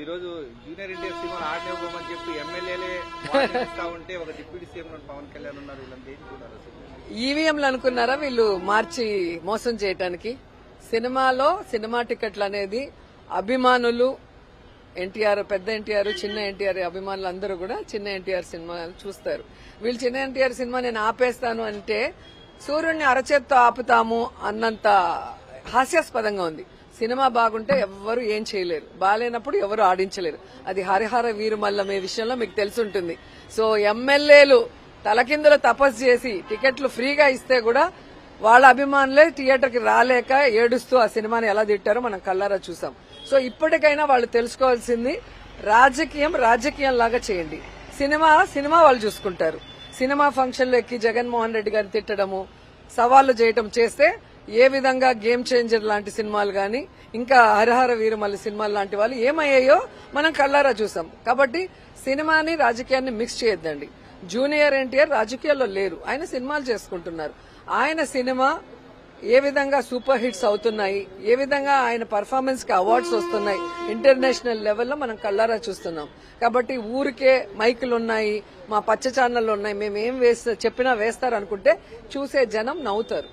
ఈ రోజు junior NTR cinema ఆడనివ్వమని చెప్పి ఎమ్మెల్యేలే ఇస్తా ఉంటే ఒక డిప్యూటీ సీఎం పవన్ కళ్యాణ్ ఉన్నారు. వీళ్ళంతా ఏం చూడాలి అసలు? ఈవీఎంలు అనుకున్నారా వీళ్ళు మార్చి మోసం చేయటానికి? సినిమాలో సినిమా టికెట్లు అనేది అభిమానులు ఎన్టీఆర్, పెద్ద ఎన్టీఆర్, చిన్న ఎన్టీఆర్ అభిమానులు అందరూ కూడా చిన్న ఎన్టీఆర్ సినిమా చూస్తారు. వీళ్ళు చిన్న ఎన్టీఆర్ సినిమా నేను ఆపేస్తాను అంటే సూర్యుడిని అరచేత్తో ఆపుతాము అన్నంత హాస్యాస్పదంగా ఉంది. సినిమా బాగుంటే ఎవ్వరు ఏం చేయలేరు, బాగాలేనప్పుడు ఎవరు ఆడించలేరు. అది హరిహర వీరుమల్లమే విషయంలో మీకు తెలుసుంటుంది. సో ఎమ్మెల్యేలు తలకిందులు తపస్సు చేసి టికెట్లు ఫ్రీగా ఇస్తే కూడా వాళ్ళ అభిమానులే థియేటర్కి రాలేక ఏడుస్తూ ఆ సినిమాని ఎలా తిట్టారో మనం కళ్ళారా చూసాం. సో ఇప్పటికైనా వాళ్ళు తెలుసుకోవాల్సింది రాజకీయం రాజకీయం లాగా చేయండి, సినిమా వాళ్ళు చూసుకుంటారు. సినిమా ఫంక్షన్లో ఎక్కి జగన్మోహన్ రెడ్డి గారిని తిట్టడము, సవాళ్లు చేయటం చేస్తే ఏ విధంగా గేమ్ చేంజర్ లాంటి సినిమాలు గాని ఇంకా హరిహర వీరమల్లి సినిమాలు లాంటి వాళ్ళు ఏమయ్యాయో మనం కళ్ళారా చూసాం. కాబట్టి సినిమాని రాజకీయాన్ని మిక్స్ చేయొద్దండి. జూనియర్ ఎన్టీఆర్ రాజకీయాల్లో లేరు, ఆయన సినిమాలు చేసుకుంటున్నారు. ఆయన సినిమా ఏ విధంగా సూపర్ హిట్స్ అవుతున్నాయి, ఏ విధంగా ఆయన పర్ఫార్మెన్స్ కి అవార్డ్స్ వస్తున్నాయి ఇంటర్నేషనల్ లెవెల్లో మనం కళ్ళారా చూస్తున్నాం. కాబట్టి ఊరికే మైకులు ఉన్నాయి, మా పచ్చ ఛానళ్ళు ఉన్నాయి, మేమేం చెప్పినా వేస్తారు అనుకుంటే చూసే జనం నవ్వుతారు.